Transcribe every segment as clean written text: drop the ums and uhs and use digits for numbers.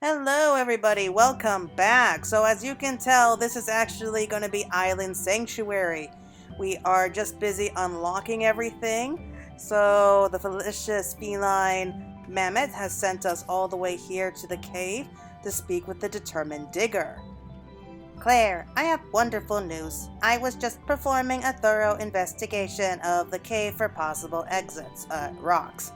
Hello, everybody. Welcome back. So, as you can tell, this is actually going to be Island Sanctuary. We are just busy unlocking everything. So, the delicious feline mammoth has sent us all the way here to the cave to speak with the determined digger. Claire, I have wonderful news. I was just performing a thorough investigation of the cave for possible exits, rocks.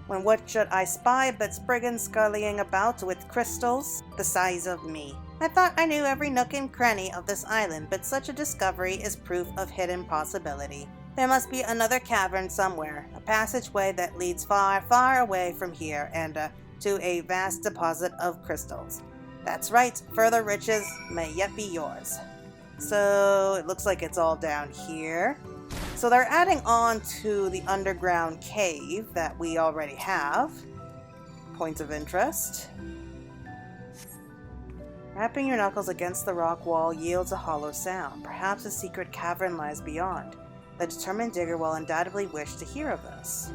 When what should I spy but Spriggan scullying about with crystals the size of me? I thought I knew every nook and cranny of this island, but such a discovery is proof of hidden possibility. There must be another cavern somewhere, a passageway that leads far, far away from here and to a vast deposit of crystals. That's right, further riches may yet be yours. So it looks like it's all down here. So they're adding on to the underground cave that we already have. Points of interest. Rapping your knuckles against the rock wall yields a hollow sound. Perhaps a secret cavern lies beyond. The determined digger will undoubtedly wish to hear of this.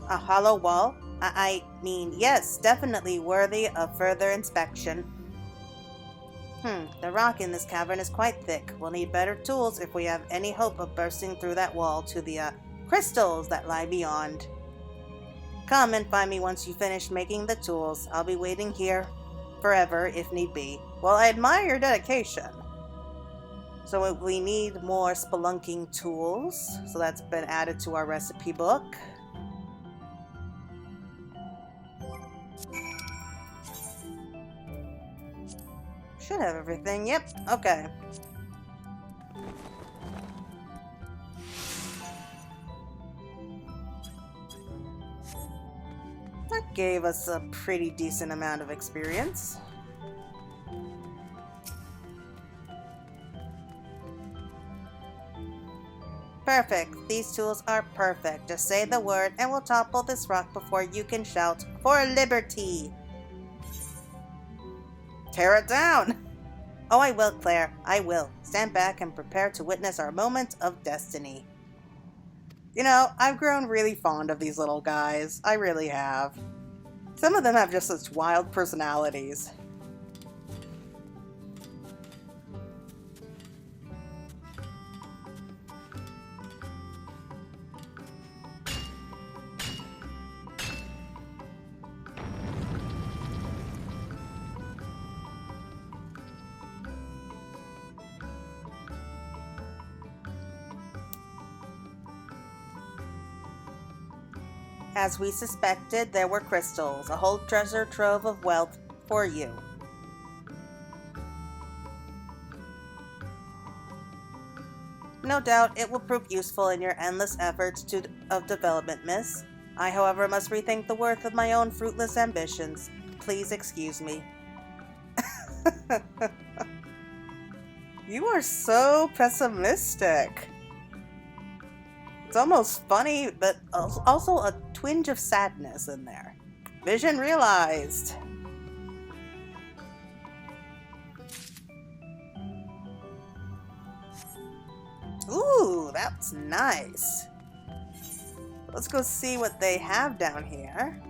A hollow wall? I mean, yes, definitely worthy of further inspection. The rock in this cavern is quite thick. We'll need better tools if we have any hope of bursting through that wall to the crystals that lie beyond. Come and find me once you finish making the tools. I'll be waiting here forever if need be. Well, I admire your dedication. So we need more spelunking tools. So that's been added to our recipe book. Should have everything. Yep. Okay. That gave us a pretty decent amount of experience. Perfect. These tools are perfect. Just say the word and we'll topple this rock before you can shout, "For liberty!" Tear it down! Oh, I will, Claire. I will. Stand back and prepare to witness our moment of destiny. You know, I've grown really fond of these little guys. I really have. Some of them have just such wild personalities. As we suspected, there were crystals, a whole treasure trove of wealth for you. No doubt it will prove useful in your endless efforts of development, miss. I, however, must rethink the worth of my own fruitless ambitions. Please excuse me. You are so pessimistic. It's almost funny, but also a twinge of sadness in there. Vision realized. Ooh, that's nice. Let's go see what they have down here.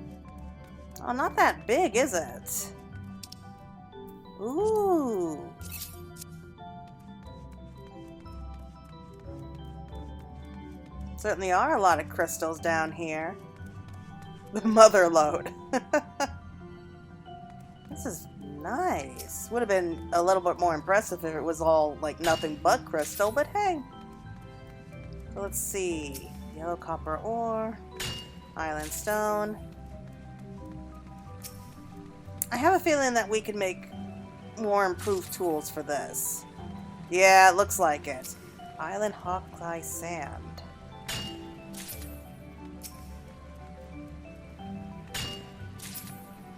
Oh, not that big, is it? Ooh. Certainly are a lot of crystals down here. The mother lode. This is nice. Would have been a little bit more impressive if it was all like nothing but crystal, but hey. So let's see. Yellow copper ore. Island stone. I have a feeling that we could make more improved tools for this. Yeah, it looks like it. Island hawkeye sand.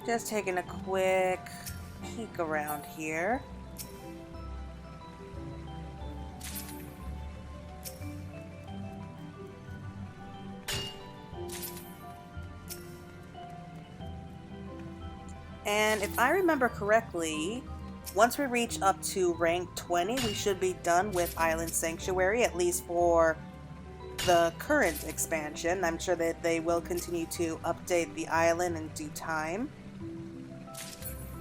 Just taking a quick peek around here. And if I remember correctly, once we reach up to rank 20, we should be done with Island Sanctuary, at least for the current expansion. I'm sure that they will continue to update the island in due time.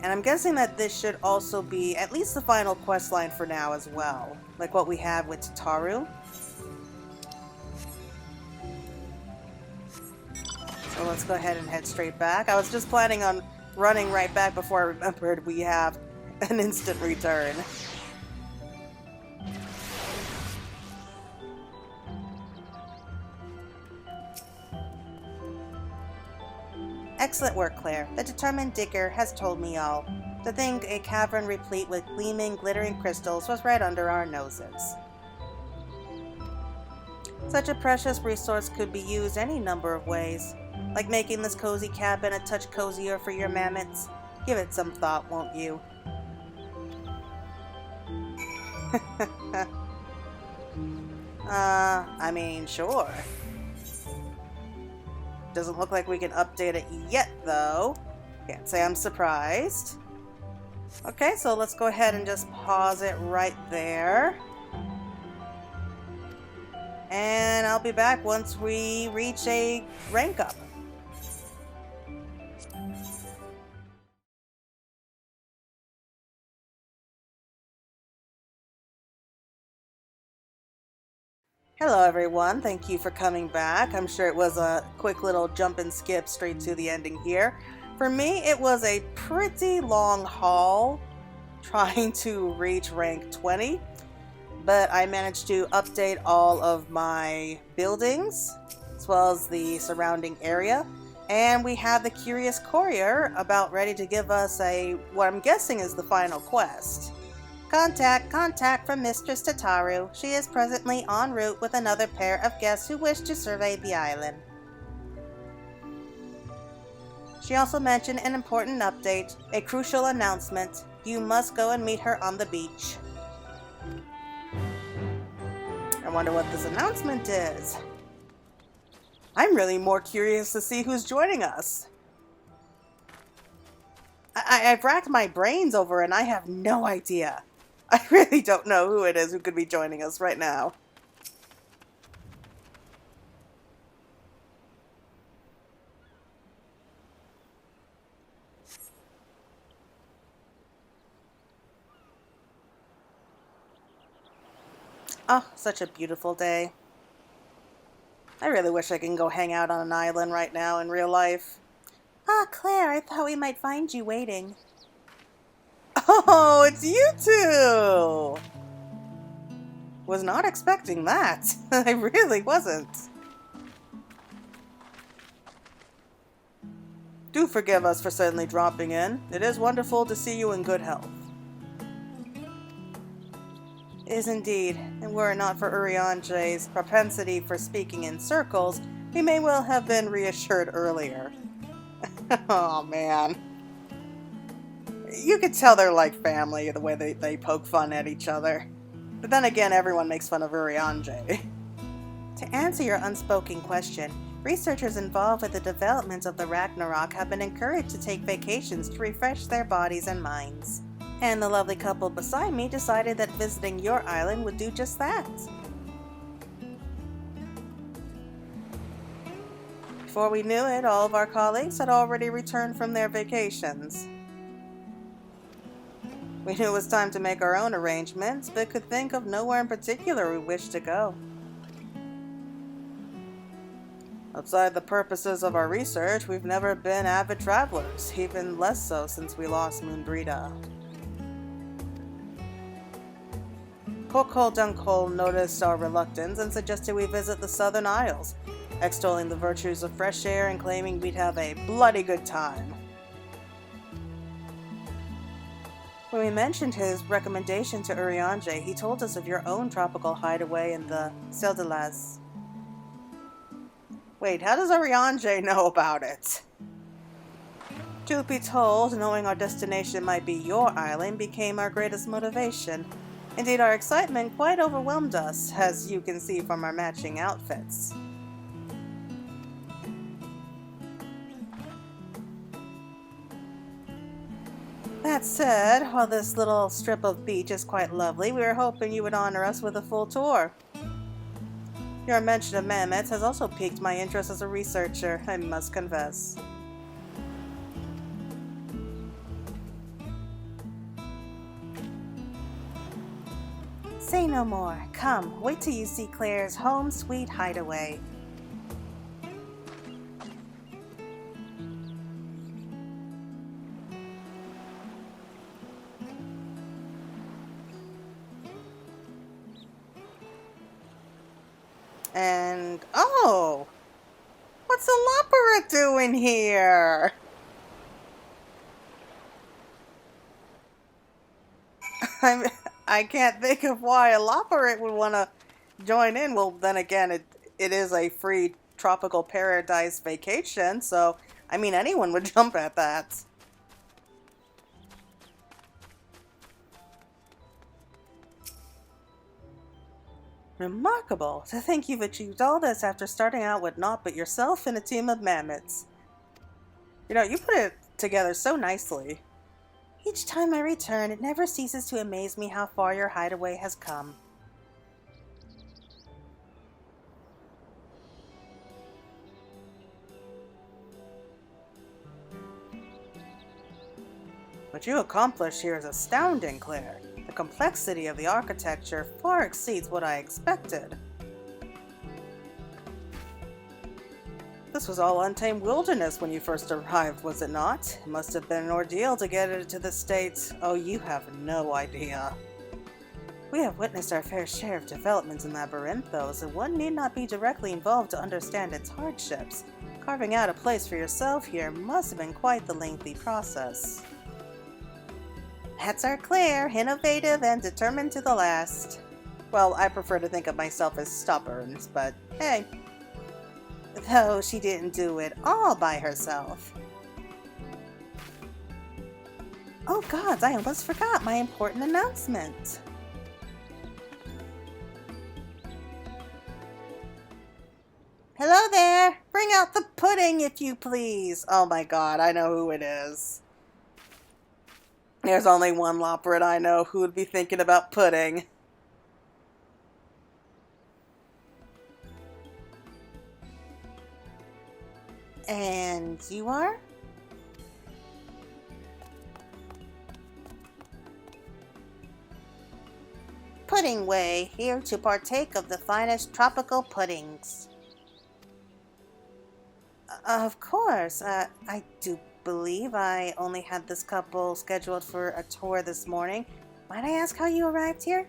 And I'm guessing that this should also be at least the final quest line for now as well, like what we have with Tataru. So let's go ahead and head straight back. I was just planning on running right back before I remembered we have an instant return. Excellent work, Claire. The determined digger has told me all. To think a cavern replete with gleaming, glittering crystals was right under our noses. Such a precious resource could be used any number of ways, like making this cozy cabin a touch cozier for your mammoths. Give it some thought, won't you? I mean, sure. Doesn't look like we can update it yet, though. Can't say I'm surprised. Okay, so let's go ahead and just pause it right there. And I'll be back once we reach a rank up. Hello everyone, thank you for coming back. I'm sure it was a quick little jump and skip straight to the ending here. For me, it was a pretty long haul trying to reach rank 20, but I managed to update all of my buildings as well as the surrounding area. And we have the curious courier about ready to give us what I'm guessing is the final quest. Contact from Mistress Tataru. She is presently en route with another pair of guests who wish to survey the island. She also mentioned an important update, a crucial announcement. You must go and meet her on the beach. I wonder what this announcement is. I'm really more curious to see who's joining us. I've racked my brains over and I have no idea. I really don't know who it is who could be joining us right now. Oh, such a beautiful day. I really wish I can go hang out on an island right now in real life. Ah, Claire, I thought we might find you waiting. Oh, it's you two! Was not expecting that. I really wasn't. Do forgive us for suddenly dropping in. It is wonderful to see you in good health. It is indeed, and were it not for Urianger's propensity for speaking in circles, we may well have been reassured earlier. Oh man. You could tell they're like family, the way they poke fun at each other. But then again, everyone makes fun of Urianger. To answer your unspoken question, researchers involved with the development of the Ragnarok have been encouraged to take vacations to refresh their bodies and minds. And the lovely couple beside me decided that visiting your island would do just that. Before we knew it, all of our colleagues had already returned from their vacations. We knew it was time to make our own arrangements, but could think of nowhere in particular we wished to go. Outside the purposes of our research, we've never been avid travelers, even less so since we lost Moonbrita. Kokol Dunkol noticed our reluctance and suggested we visit the Southern Isles, extolling the virtues of fresh air and claiming we'd have a bloody good time. When we mentioned his recommendation to Urianger, he told us of your own tropical hideaway in the Seldelas. Wait, how does Urianger know about it? Truth be told, knowing our destination might be your island became our greatest motivation. Indeed, our excitement quite overwhelmed us, as you can see from our matching outfits. That said, while this little strip of beach is quite lovely, we were hoping you would honor us with a full tour. Your mention of mammoths has also piqued my interest as a researcher, I must confess. Say no more. Come, wait till you see Claire's home sweet hideaway. And, oh! What's the Lopera doing here? I can't think of why a Lopera would want to join in. Well, then again, it is a free tropical paradise vacation, so, I mean, anyone would jump at that. Remarkable to think you've achieved all this after starting out with naught but yourself and a team of mammoths. You know, you put it together so nicely. Each time I return, it never ceases to amaze me how far your hideaway has come. What you accomplished here is astounding, Claire. The complexity of the architecture far exceeds what I expected. This was all untamed wilderness when you first arrived, was it not? It must have been an ordeal to get it to the States. Oh, you have no idea. We have witnessed our fair share of developments in Labyrinthos, so one need not be directly involved to understand its hardships. Carving out a place for yourself here must have been quite the lengthy process. That's our Claire, innovative and determined to the last. Well, I prefer to think of myself as stubborn, but hey. Though she didn't do it all by herself. Oh gods, I almost forgot my important announcement. Hello there! Bring out the pudding, if you please! Oh my god, I know who it is. There's only one Lopperit I know who would be thinking about pudding. And you are? Pudding Way, here to partake of the finest tropical puddings. Of course, I do believe I only had this couple scheduled for a tour this morning. Might I ask how you arrived here?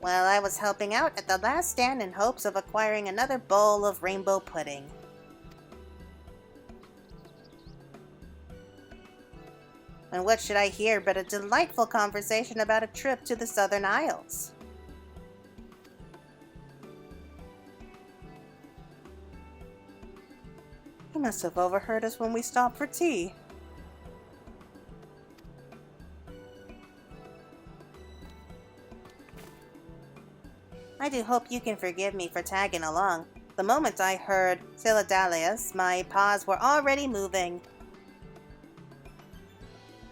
Well, I was helping out at the last stand in hopes of acquiring another bowl of rainbow pudding. And what should I hear but a delightful conversation about a trip to the Southern Isles? He must have overheard us when we stopped for tea. I do hope you can forgive me for tagging along. The moment I heard Silidalius, my paws were already moving.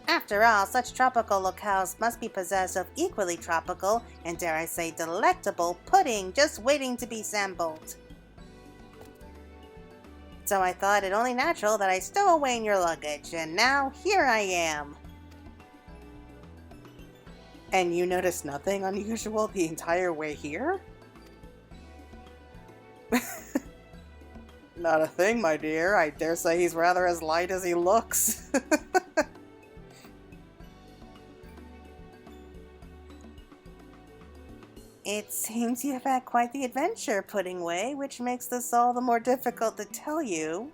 After all, such tropical locales must be possessed of equally tropical, and dare I say delectable, pudding just waiting to be sampled. So I thought it only natural that I stow away in your luggage, and now here I am. And you noticed nothing unusual the entire way here? Not a thing, my dear. I dare say he's rather as light as he looks. It seems you have had quite the adventure, Pudding Way, which makes this all the more difficult to tell you.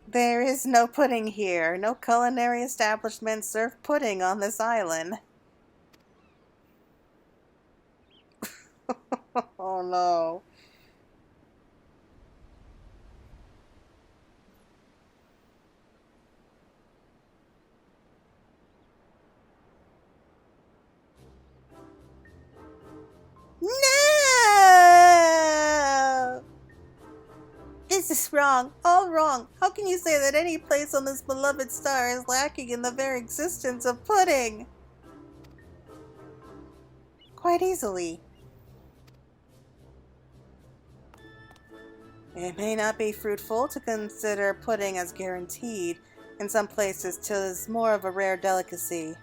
There is no pudding here. No culinary establishments serve pudding on this island. Oh no. No! This is That's wrong. All wrong. How can you say that any place on this beloved star is lacking in the very existence of pudding? Quite easily. It may not be fruitful to consider pudding as guaranteed. In some places, 'tis more of a rare delicacy.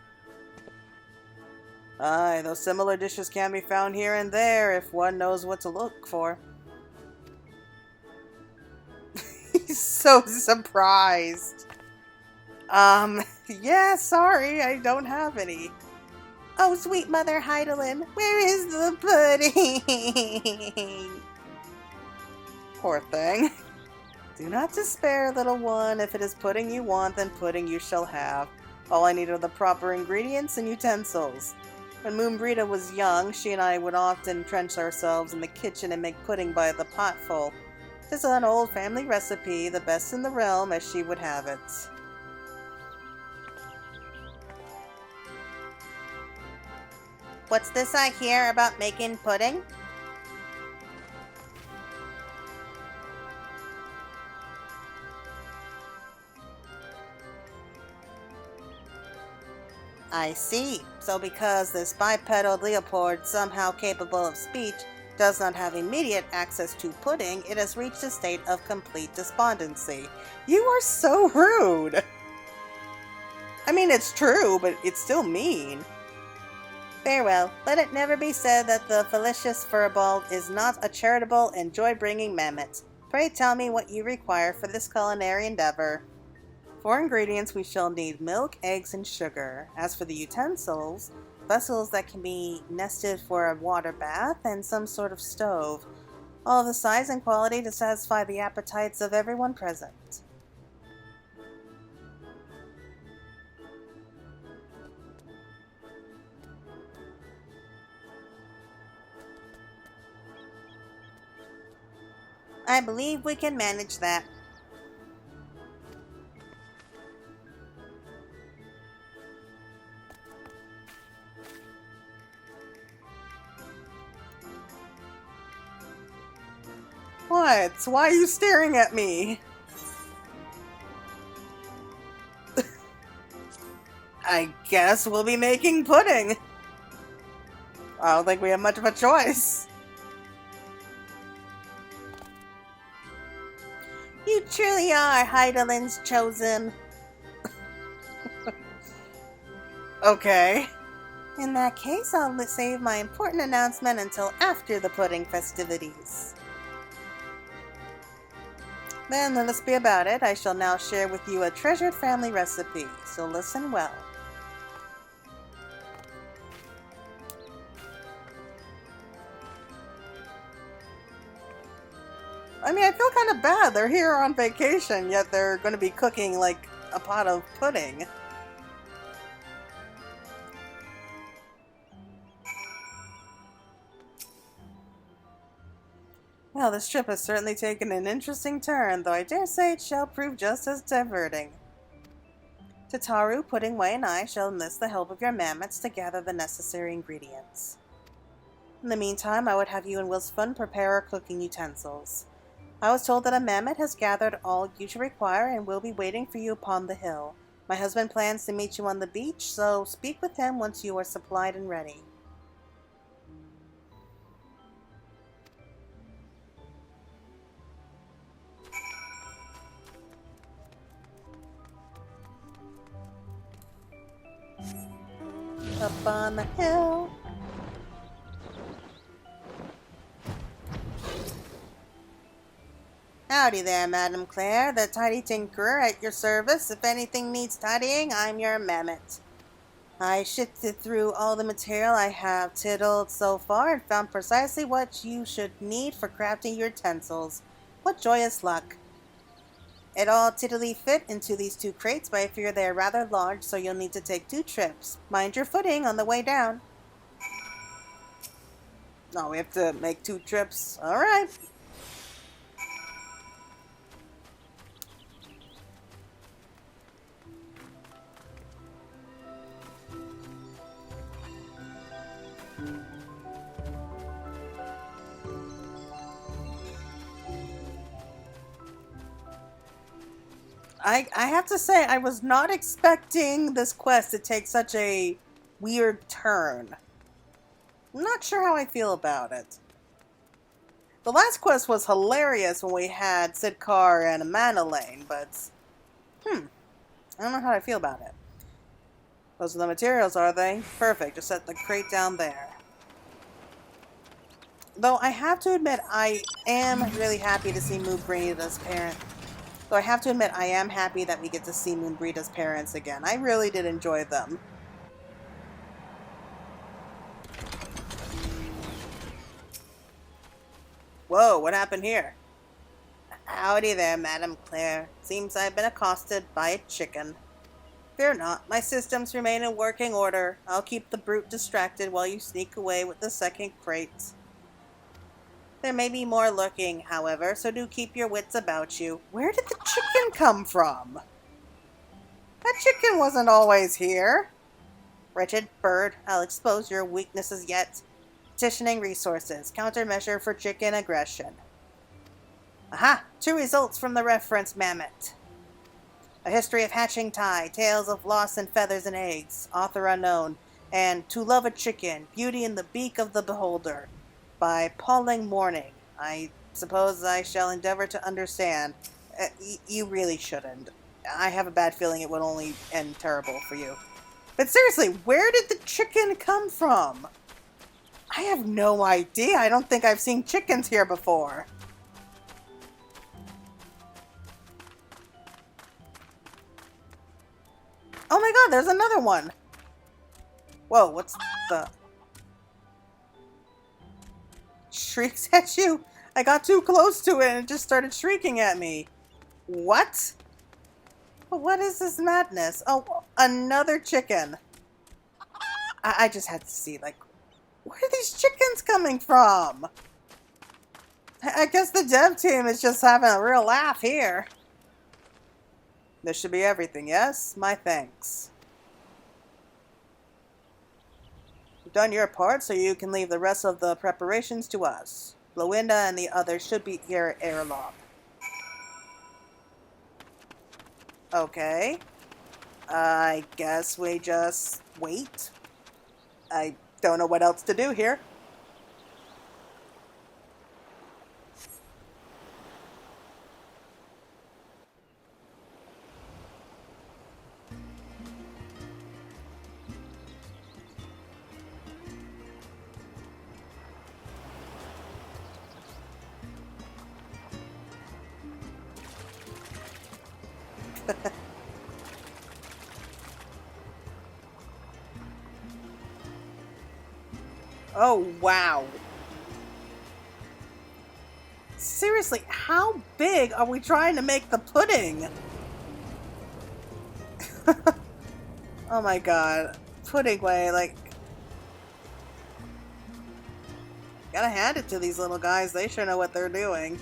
Aye, though similar dishes can be found here and there if one knows what to look for. He's so surprised. Yeah, sorry, I don't have any. Oh, sweet Mother Heidelin, where is the pudding? Poor thing. Do not despair, little one. If it is pudding you want, then pudding you shall have. All I need are the proper ingredients and utensils. When Moonbrita was young, she and I would often trench ourselves in the kitchen and make pudding by the potful. It is an old family recipe, the best in the realm, as she would have it. What's this I hear about making pudding? I see. So because this bipedal Leopold, somehow capable of speech, does not have immediate access to pudding, it has reached a state of complete despondency. You are so rude! I mean, it's true, but it's still mean. Farewell. Let it never be said that the fallacious furball is not a charitable and joy-bringing mammoth. Pray tell me what you require for this culinary endeavor. For ingredients, we shall need milk, eggs, and sugar. As for the utensils, vessels that can be nested for a water bath, and some sort of stove. All of the size and quality to satisfy the appetites of everyone present. I believe we can manage that. What? Why are you staring at me? I guess we'll be making pudding. I don't think we have much of a choice. You truly are Heidelin's chosen. Okay. In that case, I'll save my important announcement until after the pudding festivities. Then let us be about it. I shall now share with you a treasured family recipe, so listen well. I mean, I feel kind of bad. They're here on vacation, yet they're going to be cooking, like, a pot of pudding. Well, this trip has certainly taken an interesting turn, though I dare say it shall prove just as diverting. Tataru, Puddingway, and I shall enlist the help of your mammoths to gather the necessary ingredients. In the meantime, I would have you and Wilsfun prepare our cooking utensils. I was told that a mammoth has gathered all you should require and will be waiting for you upon the hill. My husband plans to meet you on the beach, so speak with him once you are supplied and ready. Up on the hill. Howdy there, Madam Claire, the tidy tinkerer at your service. If anything needs tidying, I'm your mammoth. I shifted through all the material I have tiddled so far and found precisely what you should need for crafting your utensils. What joyous luck! It all tiddly fit into these 2 crates, but I fear they are rather large, so you'll need to take 2 trips. Mind your footing on the way down. Oh, we have to make 2 trips. Alright. I have to say, I was not expecting this quest to take such a weird turn. I'm not sure how I feel about it. The last quest was hilarious when we had Sidcar and Amanda Lane, but I don't know how I feel about it. Those are the materials, are they? Perfect, just set the crate down there. Though I have to admit, I am really happy to see Moonbreeda's parent. Though I have to admit, I am happy that we get to see Moonbreeda's parents again. I really did enjoy them. Whoa, what happened here? Howdy there, Madame Claire. Seems I've been accosted by a chicken. Fear not, my systems remain in working order. I'll keep the brute distracted while you sneak away with the second crate. There may be more lurking, however, so do keep your wits about you. Where did the chicken come from? That chicken wasn't always here. Wretched bird, I'll expose your weaknesses yet. Petitioning resources. Countermeasure for chicken aggression. Aha! 2 results from the reference mammoth. A History of Hatching Tie, Tales of Loss and Feathers and Eggs, author unknown, and To Love a Chicken, Beauty in the Beak of the Beholder, by Pauling Morning. I suppose I shall endeavor to understand. You really shouldn't. I have a bad feeling it would only end terrible for you. But seriously, where did the chicken come from? I have no idea. I don't think I've seen chickens here before. Oh my god, there's another one. Whoa, what's the... Shrieks at you? I got too close to it and it just started shrieking at me. What? What is this madness? Oh, another chicken. I just had to see, like, where are these chickens coming from? I guess the dev team is just having a real laugh here. This should be everything, yes? My thanks. You've done your part, so you can leave the rest of the preparations to us. Glowinda and the others should be here at airlock. Okay. I guess we just wait. I don't know what else to do here. Oh, wow. Seriously, how big are we trying to make the pudding? Oh my god. Pudding way, like... Gotta hand it to these little guys. They sure know what they're doing.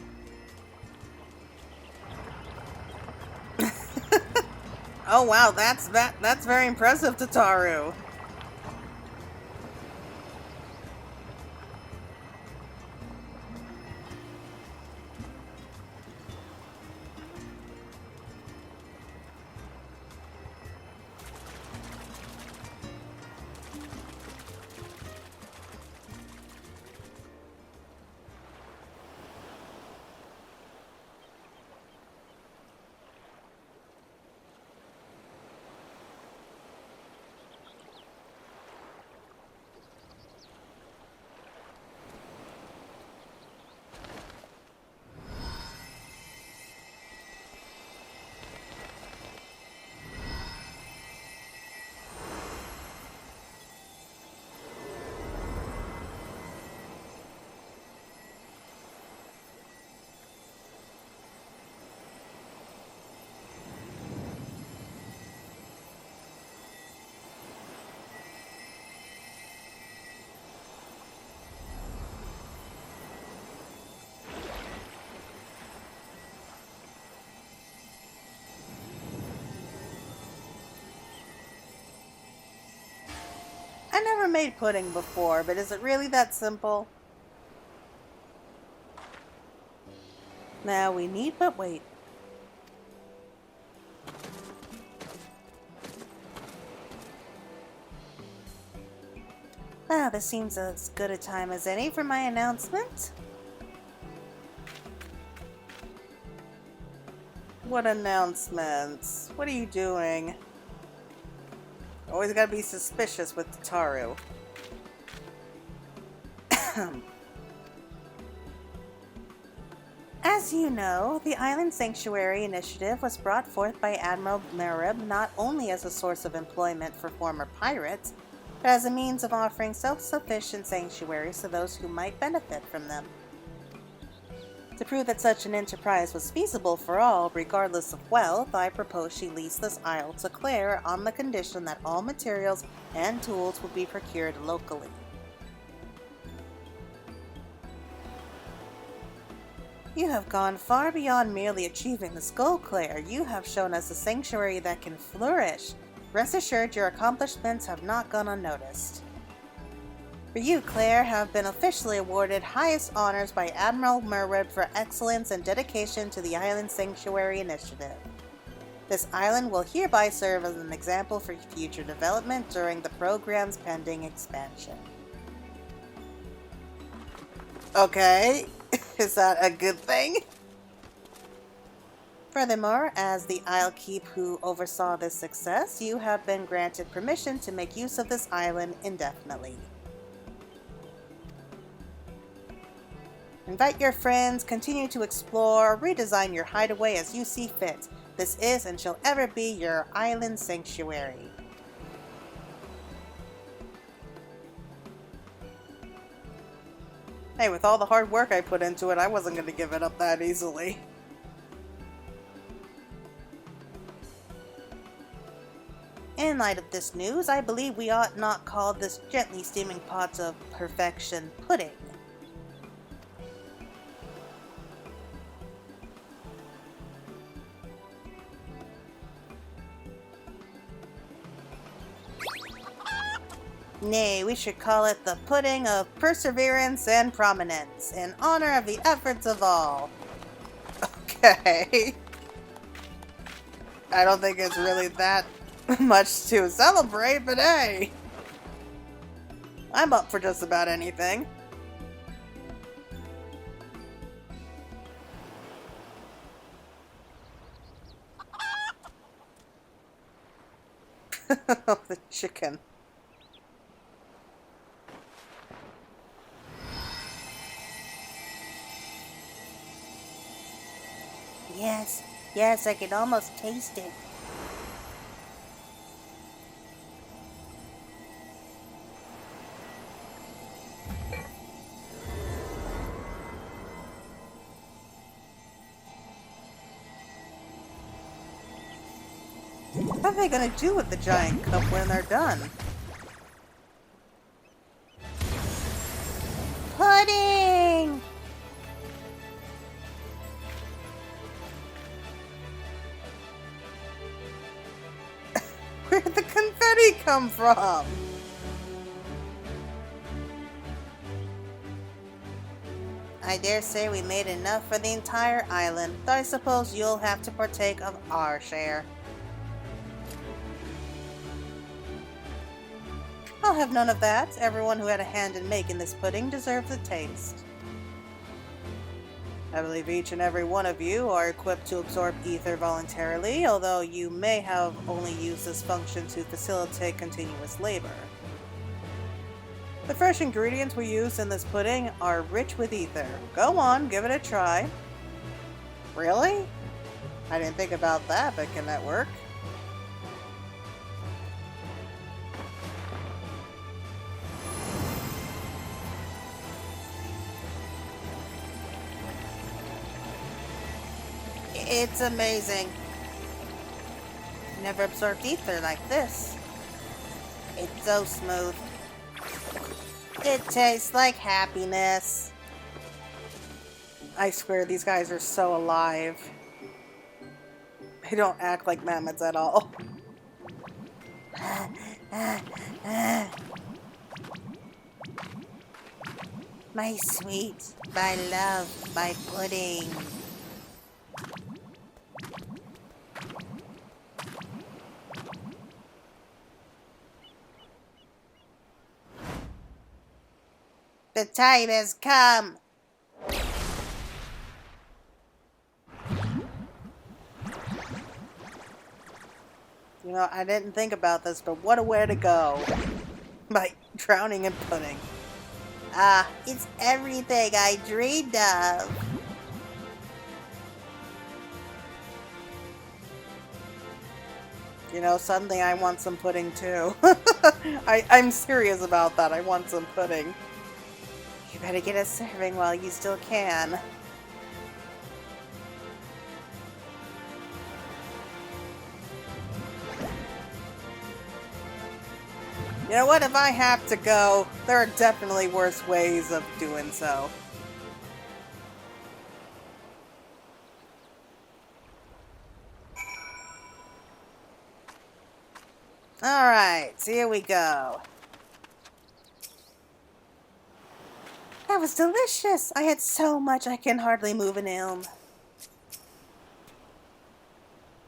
Oh wow, that's very impressive, Tataru. I never made pudding before, but is it really that simple? Now we need but wait. Well, this seems as good a time as any for my announcement. What announcements? What are you doing? Always gotta be suspicious with Tataru. As you know, the Island Sanctuary Initiative was brought forth by Admiral Merib not only as a source of employment for former pirates, but as a means of offering self-sufficient sanctuaries to those who might benefit from them. To prove that such an enterprise was feasible for all, regardless of wealth, I propose she lease this isle to Claire on the condition that all materials and tools will be procured locally. You have gone far beyond merely achieving this goal, Claire. You have shown us a sanctuary that can flourish. Rest assured your accomplishments have not gone unnoticed. For you, Claire, have been officially awarded highest honors by Admiral Merwib for excellence and dedication to the Island Sanctuary Initiative. This island will hereby serve as an example for future development during the program's pending expansion. Okay, is that a good thing? Furthermore, as the Isle Keep who oversaw this success, you have been granted permission to make use of this island indefinitely. Invite your friends, continue to explore, redesign your hideaway as you see fit. This is and shall ever be your island sanctuary. Hey, with all the hard work I put into it, I wasn't going to give it up that easily. In light of this news, I believe we ought not call this gently steaming pot of perfection pudding. Nay, we should call it the pudding of perseverance and prominence, in honor of the efforts of all. Okay. I don't think it's really that much to celebrate, but hey. I'm up for just about anything. The chicken. Yes, I can almost taste it. What are they gonna do with the giant cup when they're done? Pudding! Where'd the confetti come from? I dare say we made enough for the entire island, though I suppose you'll have to partake of our share. I'll have none of that. Everyone who had a hand in making this pudding deserves a taste. I believe each and every one of you are equipped to absorb ether voluntarily, although you may have only used this function to facilitate continuous labor. The fresh ingredients we use in this pudding are rich with ether. Go on, give it a try. Really? I didn't think about that, but can that work? It's amazing. Never absorbed ether like this. It's so smooth. It tastes like happiness. I swear these guys are so alive. They don't act like mammoths at all. My sweet, my love, my pudding. The time has come. You know, I didn't think about this, but what a way to go. By drowning in pudding. Ah, it's everything I dreamed of. You know, suddenly I want some pudding too. I'm serious about that. I want some pudding. You better get a serving while you still can. You know what? If I have to go, there are definitely worse ways of doing so. Alright, here we go. That was delicious! I had so much I can hardly move an elm.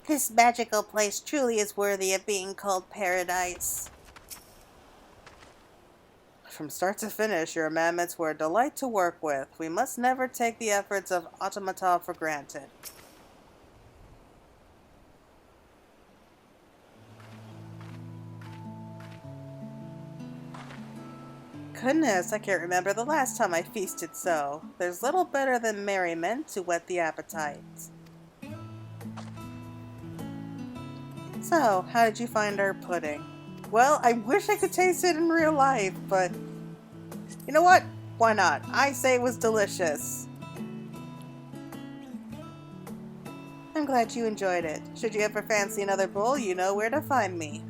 This magical place truly is worthy of being called paradise. From start to finish, your amendments were a delight to work with. We must never take the efforts of automata for granted. Goodness, I can't remember the last time I feasted so. There's little better than merriment to whet the appetite. So, how did you find our pudding? Well, I wish I could taste it in real life, but you know what? Why not? I say it was delicious. I'm glad you enjoyed it. Should you ever fancy another bowl, you know where to find me.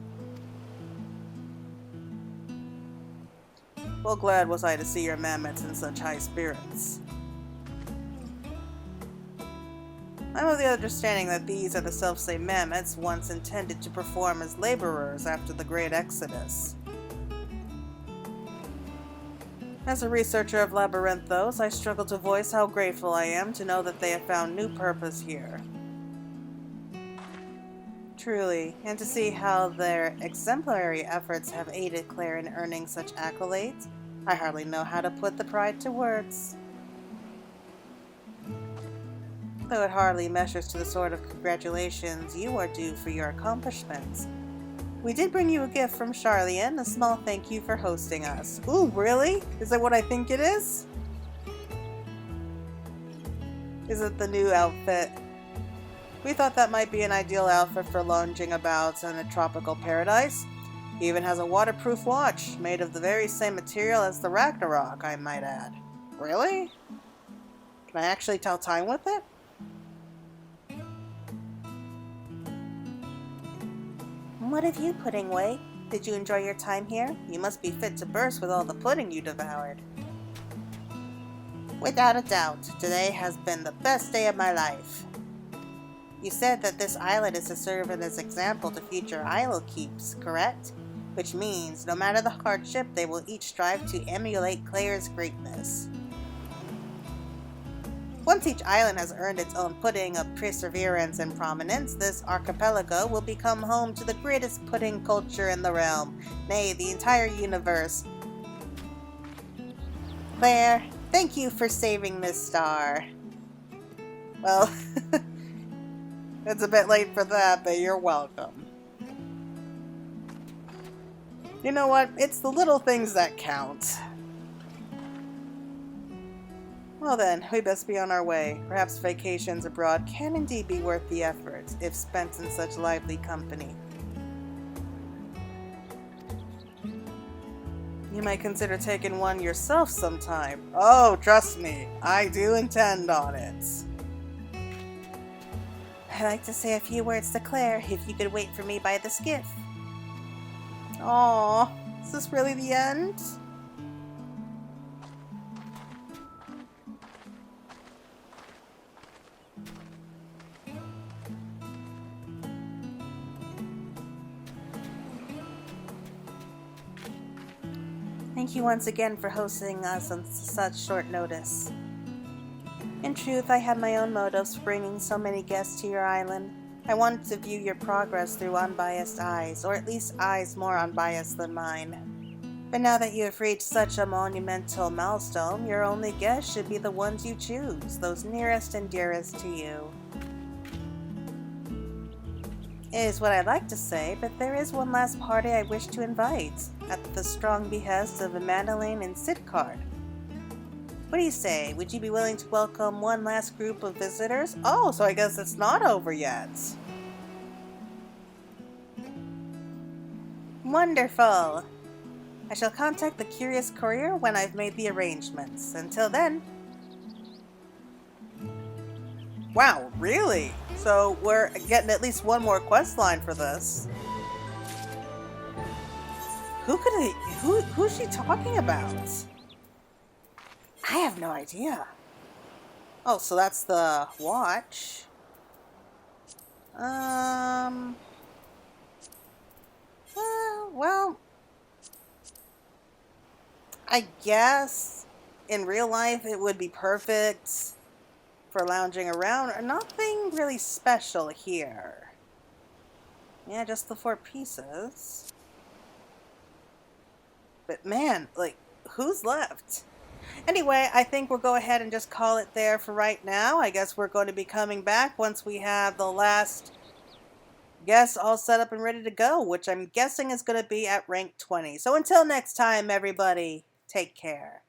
Well, glad was I to see your mammoths in such high spirits. I'm of the understanding that these are the selfsame mammoths once intended to perform as laborers after the Great Exodus. As a researcher of labyrinthos, I struggle to voice how grateful I am to know that they have found new purpose here. Truly, and to see how their exemplary efforts have aided Claire in earning such accolades, I hardly know how to put the pride to words. Though it hardly measures to the sort of congratulations you are due for your accomplishments. We did bring you a gift from Charlian, a small thank you for hosting us. Ooh, really? Is that what I think it is? Is it the new outfit? We thought that might be an ideal outfit for lounging about in a tropical paradise. He even has a waterproof watch, made of the very same material as the Ragnarok, I might add. Really? Can I actually tell time with it? What of you, Pudding Way? Did you enjoy your time here? You must be fit to burst with all the pudding you devoured. Without a doubt, today has been the best day of my life. You said that this island is to serve as an example to future isle keeps, correct? Which means, no matter the hardship, they will each strive to emulate Claire's greatness. Once each island has earned its own pudding of perseverance and prominence, this archipelago will become home to the greatest pudding culture in the realm, nay, the entire universe. Claire, thank you for saving this star. Well, it's a bit late for that, but you're welcome. You know what? It's the little things that count. Well then, we best be on our way. Perhaps vacations abroad can indeed be worth the effort, if spent in such lively company. You might consider taking one yourself sometime. Oh, trust me, I do intend on it. I'd like to say a few words to Claire, if you could wait for me by the skiff. Aww, is this really the end? Thank you once again for hosting us on such short notice. In truth, I had my own motives for bringing so many guests to your island. I wanted to view your progress through unbiased eyes, or at least eyes more unbiased than mine. But now that you have reached such a monumental milestone, your only guests should be the ones you choose, those nearest and dearest to you. Is what I'd like to say, but there is one last party I wish to invite, at the strong behest of Madeline and Sidcard. What do you say? Would you be willing to welcome one last group of visitors? Oh, so I guess it's not over yet. Wonderful! I shall contact the Curious Courier when I've made the arrangements. Until then... Wow, really? So we're getting at least one more quest line for this. Who's she talking about? I have no idea. Oh, so that's the watch. Well, I guess in real life it would be perfect for lounging around. Nothing really special here. Yeah, just the 4 pieces. But man, like, who's left? Anyway, I think we'll go ahead and just call it there for right now. I guess we're going to be coming back once we have the last guests all set up and ready to go, which I'm guessing is going to be at rank 20. So until next time, everybody, take care.